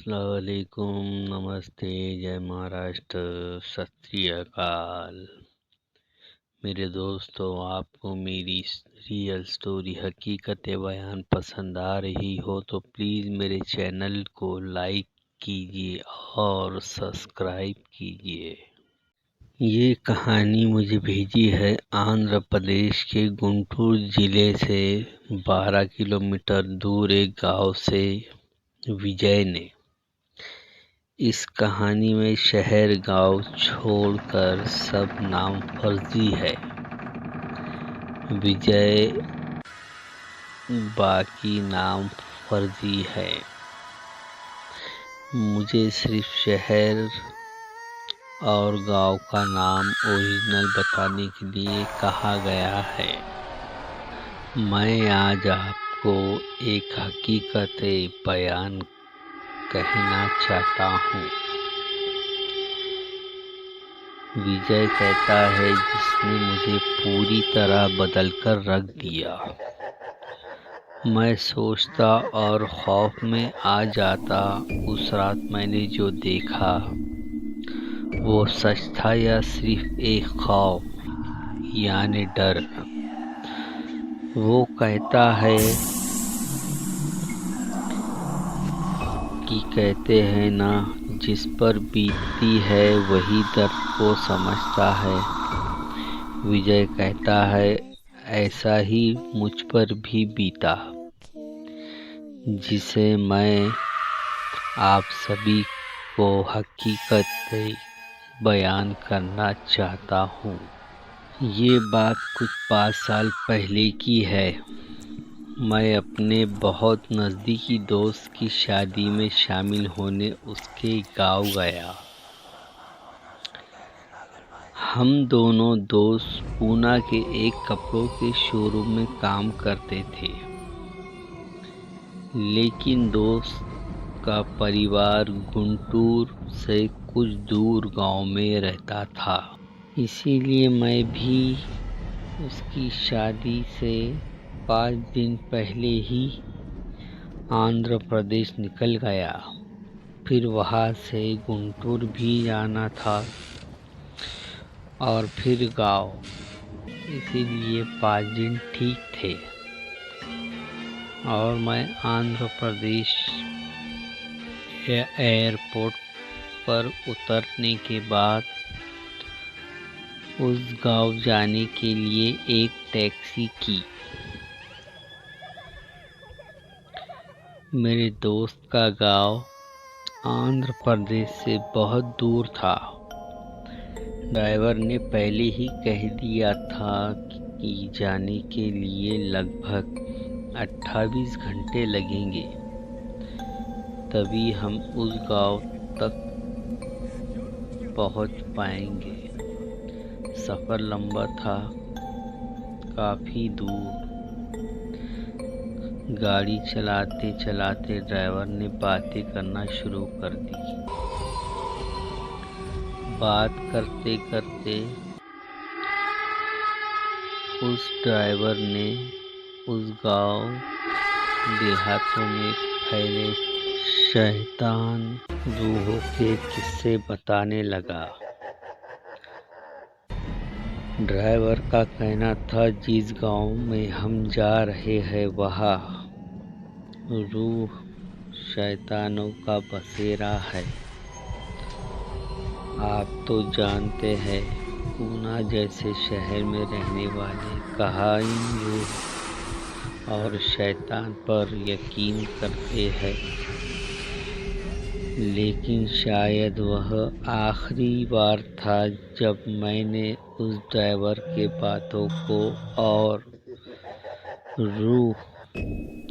अस्सलामुअलैकुम, नमस्ते, जय महाराष्ट्र, सत श्री अकाल। मेरे दोस्तों, आपको मेरी रियल स्टोरी हकीकत बयान पसंद आ रही हो तो प्लीज़ मेरे चैनल को लाइक कीजिए और सब्सक्राइब कीजिए। ये कहानी मुझे भेजी है आंध्र प्रदेश के गुंटूर ज़िले से 12 किलोमीटर दूर एक गांव से विजय ने। इस कहानी में शहर गांव छोड़कर सब नाम फर्जी है। विजय बाकी नाम फर्जी है। मुझे सिर्फ शहर और गांव का नाम ओरिजिनल बताने के लिए कहा गया है। मैं आज आपको एक हकीकत बयान कहना चाहता हूँ। विजय कहता है, जिसने मुझे पूरी तरह बदलकर रख दिया। मैं सोचता और खौफ में आ जाता उस रात मैंने जो देखा वो सच था या सिर्फ एक खौफ यानी डर। वो कहता है कि कहते हैं ना, जिस पर बीतती है वही दर्द को समझता है। विजय कहता है, ऐसा ही मुझ पर भी बीता, जिसे मैं आप सभी को हकीकत बयान करना चाहता हूँ। ये बात कुछ 5 साल पहले की है। मैं अपने बहुत नज़दीकी दोस्त की शादी में शामिल होने उसके गांव गया। हम दोनों दोस्त पूना के एक कपड़ों के शोरूम में काम करते थे, लेकिन दोस्त का परिवार गुंटूर से कुछ दूर गांव में रहता था। इसीलिए मैं भी उसकी शादी से 5 दिन पहले ही आंध्र प्रदेश निकल गया। फिर वहाँ से गुंटूर भी जाना था और फिर गांव। इसीलिए 5 दिन ठीक थे। और मैं आंध्र प्रदेश एयरपोर्ट पर उतरने के बाद उस गांव जाने के लिए एक टैक्सी की। मेरे दोस्त का गांव आंध्र प्रदेश से बहुत दूर था। ड्राइवर ने पहले ही कह दिया था कि जाने के लिए लगभग 28 घंटे लगेंगे, तभी हम उस गांव तक पहुंच पाएंगे। सफ़र लंबा था, काफ़ी दूर। गाड़ी चलाते चलाते ड्राइवर ने बातें करना शुरू कर दी। बात करते करते उस ड्राइवर ने उस गांव देहातों में फैले शैतान रूहों के किस्से बताने लगा। ड्राइवर का कहना था, जिस गांव में हम जा रहे हैं वहाँ रूह शैतानों का बसेरा है। आप तो जानते हैं, पूना जैसे शहर में रहने वाले कहाँ इन रूह और शैतान पर यकीन करते हैं। लेकिन शायद वह आखिरी बार था जब मैंने उस ड्राइवर के बातों को और रूह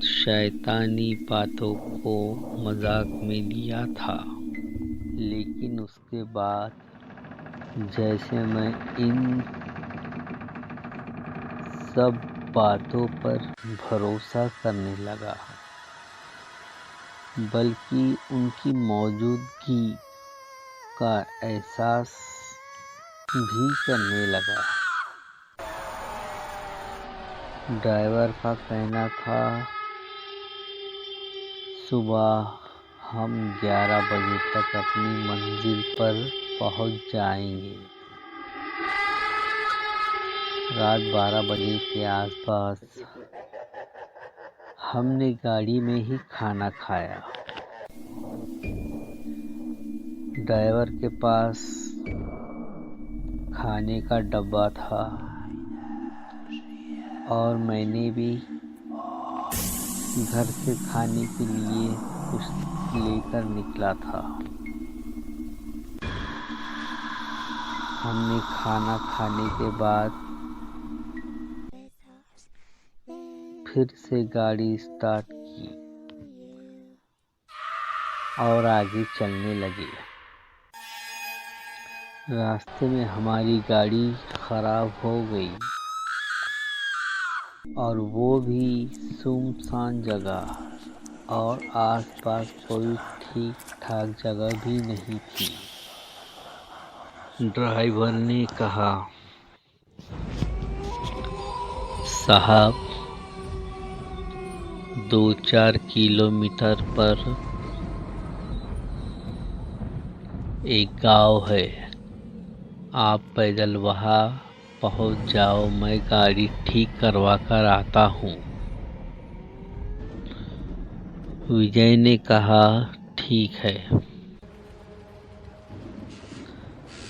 शैतानी बातों को मजाक में लिया था। लेकिन उसके बाद जैसे मैं इन सब बातों पर भरोसा करने लगा, बल्कि उनकी मौजूदगी का एहसास भी करने लगा। ड्राइवर का कहना था, सुबह हम 11 बजे तक अपनी मंजिल पर पहुंच जाएंगे। रात 12 बजे के आसपास हमने गाड़ी में ही खाना खाया। ड्राइवर के पास खाने का डब्बा था और मैंने भी घर से खाने के लिए कुछ लेकर निकला था। हमने खाना खाने के बाद फिर से गाड़ी स्टार्ट की और आगे चलने लगे। रास्ते में हमारी गाड़ी खराब हो गई और वो भी सुनसान जगह और आसपास कोई ठीक ठाक जगह भी नहीं थी। ड्राइवर ने कहा, साहब 2-4 किलोमीटर पर एक गांव है, आप पैदल वहां पहुंच जाओ, मैं गाड़ी ठीक करवा कर आता हूँ। विजय ने कहा, ठीक है,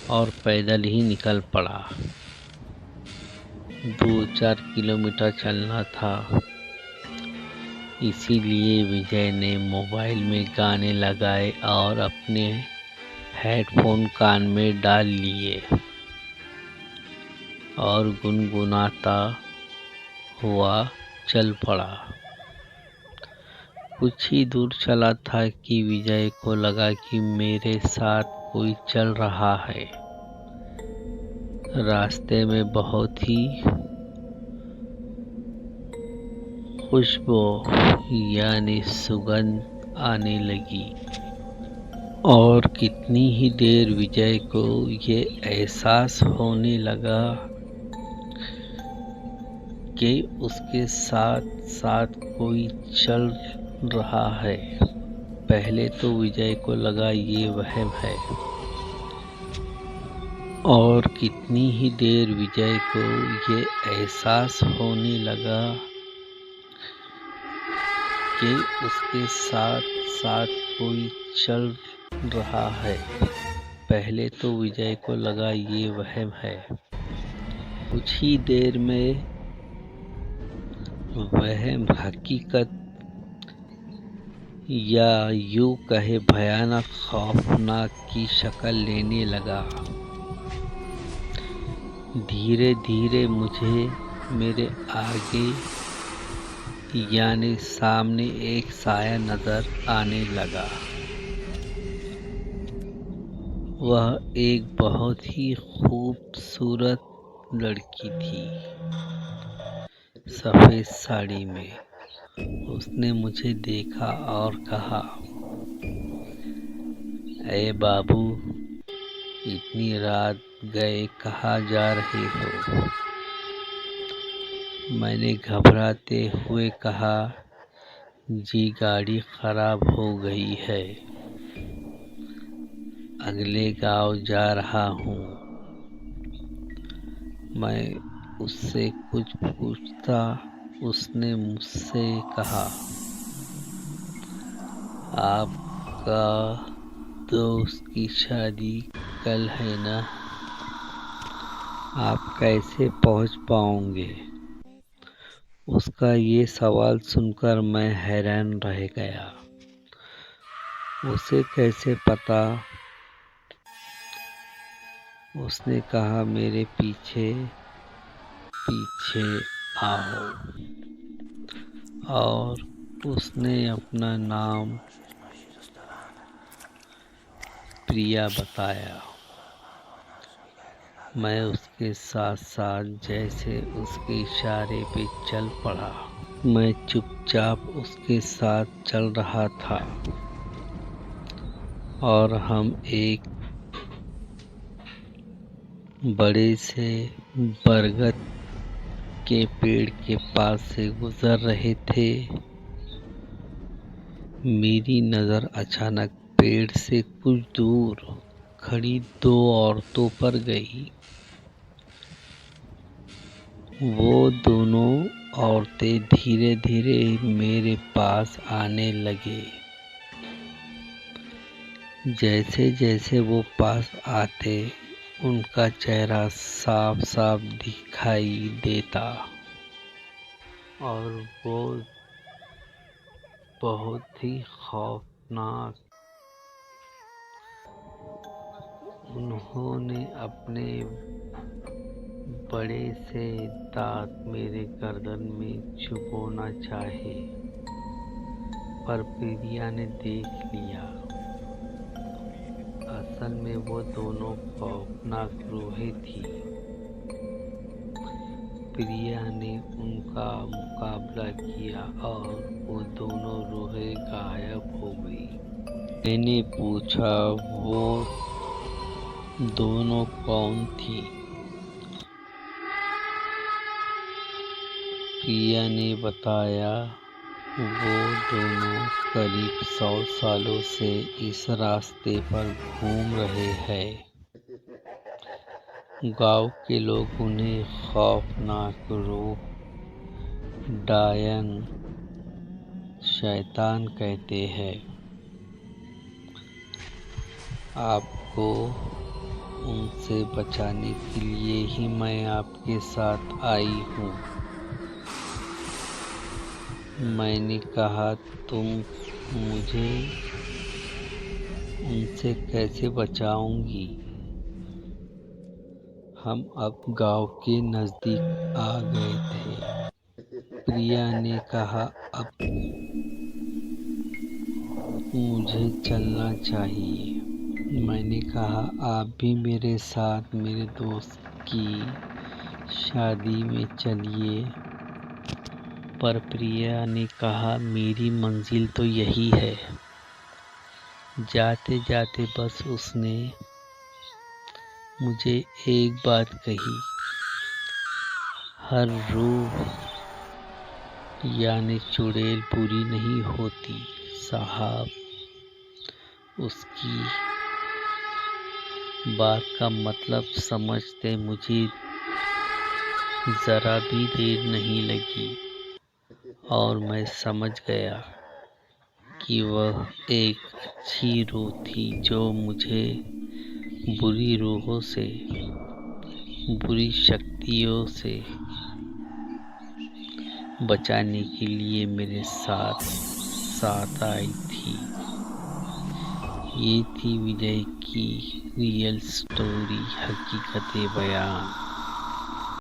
और पैदल ही निकल पड़ा। 2-4 किलोमीटर चलना था, इसीलिए विजय ने मोबाइल में गाने लगाए और अपने हेडफोन कान में डाल लिए और गुनगुनाता हुआ चल पड़ा। कुछ ही दूर चला था कि विजय को लगा कि मेरे साथ कोई चल रहा है। रास्ते में बहुत ही खुशबू यानी सुगंध आने लगी और कितनी ही देर विजय को ये एहसास होने लगा कि उसके साथ साथ कोई चल रहा है। पहले तो विजय को लगा ये वहम है और कितनी ही देर विजय को ये एहसास होने लगा कि उसके साथ साथ कोई चल रहा है। पहले तो विजय को लगा ये वहम है। कुछ ही देर में वहम हकीकत या यूं कहे भयानक खौफनाक की शक्ल लेने लगा। धीरे धीरे मुझे मेरे आगे यानी सामने एक साया नजर आने लगा। वह एक बहुत ही खूबसूरत लड़की थी, सफेद साड़ी में। उसने मुझे देखा और कहा, ए बाबू, इतनी रात गए कहाँ जा रहे हो? मैंने घबराते हुए कहा, जी गाड़ी खराब हो गई है, अगले गांव जा रहा हूँ। मैं उससे कुछ पूछता, उसने मुझसे कहा, आपका दोस्त की शादी कल है ना, आप कैसे पहुंच पाओगे? उसका ये सवाल सुनकर मैं हैरान रह गया। उसे कैसे पता? उसने कहा, मेरे पीछे पीछे आओ, और उसने अपना नाम प्रिया बताया। मैं उसके साथ साथ जैसे उसके इशारे पे चल पड़ा। मैं चुपचाप उसके साथ चल रहा था और हम एक बड़े से बरगद के पेड़ के पास से गुजर रहे थे मेरी नज़र अचानक पेड़ से कुछ दूर खड़ी दो औरतों पर गई। वो दोनों औरतें धीरे धीरे मेरे पास आने लगे। जैसे जैसे वो पास आते उनका चेहरा साफ साफ दिखाई देता और वो बहुत ही खौफनाक। उन्होंने अपने बड़े से दांत मेरे गर्दन में चुभोना चाहे, पर प्रिया ने देख लिया। असल में वो दोनों खौफनाक रूहें थी। प्रिया ने उनका मुकाबला किया और वो दोनों रूहें गायब हो गई। मैंने पूछा, वो दोनों कौन थी? प्रिया ने बताया, वो दोनों करीब 100 सालों से इस रास्ते पर घूम रहे हैं। गांव के लोग उन्हें खौफनाक रूप, डायन, शैतान कहते हैं। आपको उनसे बचाने के लिए ही मैं आपके साथ आई हूँ। मैंने कहा, तुम मुझे उनसे कैसे बचाओगी? हम अब गांव के नजदीक आ गए थे। प्रिया ने कहा, अब मुझे चलना चाहिए। मैंने कहा, आप भी मेरे साथ मेरे दोस्त की शादी में चलिए। पर प्रिया ने कहा, मेरी मंजिल तो यही है। जाते जाते बस उसने मुझे एक बात कही, हर रूह यानी चुड़ैल बुरी नहीं होती साहब। उसकी बात का मतलब समझते मुझे ज़रा भी देर नहीं लगी और मैं समझ गया कि वह एक अच्छी रूह थी जो मुझे बुरी रूहों से, बुरी शक्तियों से बचाने के लिए मेरे साथ साथ आई थी। ये थी विजय की रियल स्टोरी, हकीकत बयान।